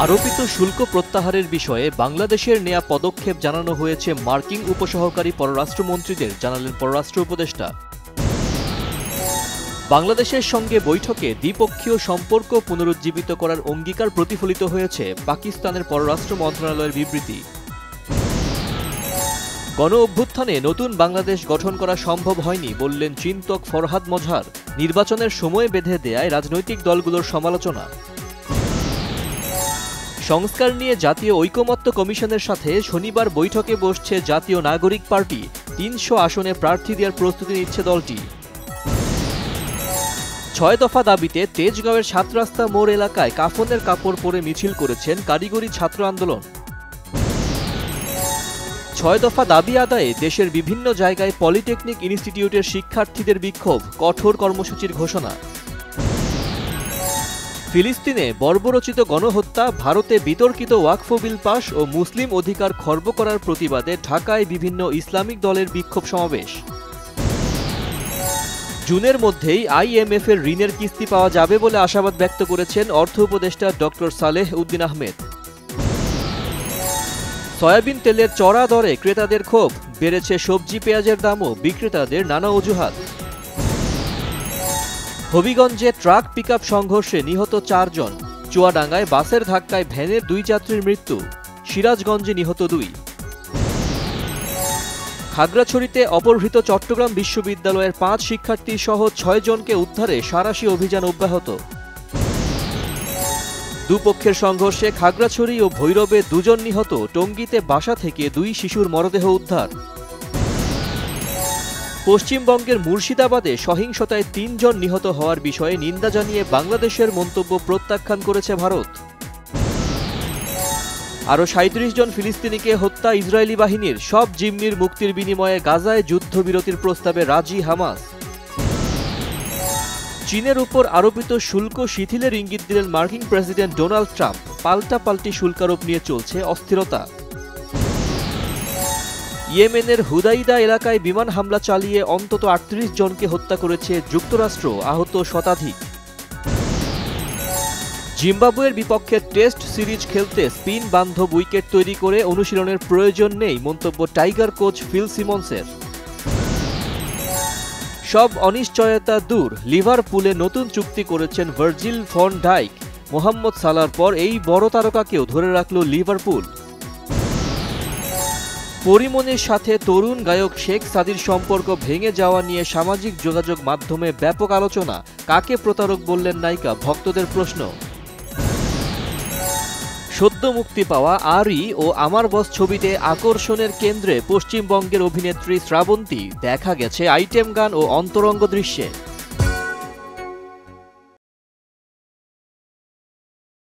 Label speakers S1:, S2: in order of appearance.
S1: আরোপিত শুল্ক প্রত্যাহারের বিষয়ে বাংলাদেশের নেয়া পদক্ষেপ জানানো হয়েছে মার্কিন উপসহকারী পররাষ্ট্রমন্ত্রীদের, জানালেন পররাষ্ট্র উপদেষ্টা। বাংলাদেশের সঙ্গে বৈঠকে দ্বিপক্ষীয় সম্পর্ক পুনরুজ্জীবিত করার অঙ্গীকার প্রতিফলিত হয়েছে পাকিস্তানের পররাষ্ট্র মন্ত্রণালয়ের বিবৃতি। গণ অভ্যুত্থানে নতুন বাংলাদেশ গঠন করা সম্ভব হয়নি বললেন চিন্তক ফরহাদ মজহার, নির্বাচনের সময় বেঁধে দেয়ায় রাজনৈতিক দলগুলোর সমালোচনা। সংস্কার নিয়ে জাতীয় ঐকমত্য কমিশনের সাথে শনিবার বৈঠকে বসছে জাতীয় নাগরিক পার্টি। ৩০০ আসনে প্রার্থী দেওয়ার প্রস্তুতি নিচ্ছে দলটি। ৬ দফা দাবিতে তেজগাঁওয়ের ৭ রাস্তা মোড় এলাকায় কাফনের কাপড় পরে মিছিল করেছেন কারিগরি ছাত্র আন্দোলন। ৬ দফা দাবি আদায়ে দেশের বিভিন্ন জায়গায় পলিটেকনিক ইনস্টিটিউটের শিক্ষার্থীদের বিক্ষোভ, কঠোর কর্মসূচির ঘোষণা। ফিলিস্তিনে বর্বরচিত গণহত্যা, ভারতে বিতর্কিত ওয়াকফ বিল পাস ও মুসলিম অধিকার খর্ব করার প্রতিবাদে ঢাকায় বিভিন্ন ইসলামিক দলের বিক্ষোভ সমাবেশ। জুনের মধ্যেই আইএমএফের ঋণের কিস্তি পাওয়া যাবে বলে আশাবাদ ব্যক্ত করেছেন অর্থ উপদেষ্টা ডক্টর সালেহ উদ্দিন আহমেদ। সয়াবিন তেলের চড়া দরে ক্রেতাদের ক্ষোভ, বেড়েছে সবজি পেঁয়াজের দামও, বিক্রেতাদের নানা অজুহাত। হবিগঞ্জে ট্রাক পিকআপ সংঘর্ষে নিহত ৪ জন, চুয়াডাঙ্গায় বাসের ধাক্কায় ভ্যানের 2 যাত্রীর মৃত্যু, সিরাজগঞ্জে নিহত 2। খাগড়াছড়িতে অপহৃত চট্টগ্রাম বিশ্ববিদ্যালয়ের 5 শিক্ষার্থী সহ 6 জনকে উদ্ধারে সাঁড়াশি অভিযান অব্যাহত। দুপক্ষের সংঘর্ষে খাগড়াছড়ি ও ভৈরবে 2 জন নিহত, টঙ্গীতে বাসা থেকে 2 শিশুর মরদেহ উদ্ধার। পশ্চিমবঙ্গের মুর্শিদাবাদে সহিংসতায় 3 জন নিহত হওয়ার বিষয়ে নিন্দা জানিয়ে বাংলাদেশের মন্তব্য প্রত্যাখ্যান করেছে ভারত। আরও 37 জন ফিলিস্তিনিকে হত্যা ইসরায়েলি বাহিনীর, সব জিম্মির মুক্তির বিনিময়ে গাজায় যুদ্ধবিরতির প্রস্তাবে রাজি হামাস। চীনের উপর আরোপিত শুল্ক শিথিলের ইঙ্গিত দিলেন মার্কিন প্রেসিডেন্ট ডোনাল্ড ট্রাম্প, পাল্টাপাল্টি শুল্কারোপ নিয়ে চলছে অস্থিরতা। ইয়েমেনের হুদাইদা এলাকায় বিমান হামলা চালিয়ে অন্তত 38 জনকে হত্যা করেছে যুক্তরাষ্ট্র, আহত শতাধিক। জিম্বাবুয়ের বিপক্ষে টেস্ট সিরিজ খেলতে স্পিন বান্ধব উইকেট তৈরি করে অনুশীলনের প্রয়োজন নেই, মন্তব্য টাইগার কোচ ফিল সিমন্সের। সব অনিশ্চয়তা দূর, লিভারপুলে নতুন চুক্তি করেছেন ভার্জিল ভন ডাইক। মোহাম্মদ সালার পর এই বড় তারকাকেও ধরে রাখল লিভারপুল। পরিমণির সাথে তরুণ গায়ক শেখ সাদির সম্পর্ক ভেঙে যাওয়া নিয়ে সামাজিক যোগাযোগ মাধ্যমে ব্যাপক আলোচনা, কাকে প্রতারক বললেন নায়িকা, ভক্তদের প্রশ্ন। সদ্য মুক্তি পাওয়া আরি ও আমার বস ছবিতে আকর্ষণের কেন্দ্রে পশ্চিমবঙ্গের অভিনেত্রী শ্রাবন্তী, দেখা গেছে আইটেম গান ও অন্তরঙ্গ দৃশ্যে।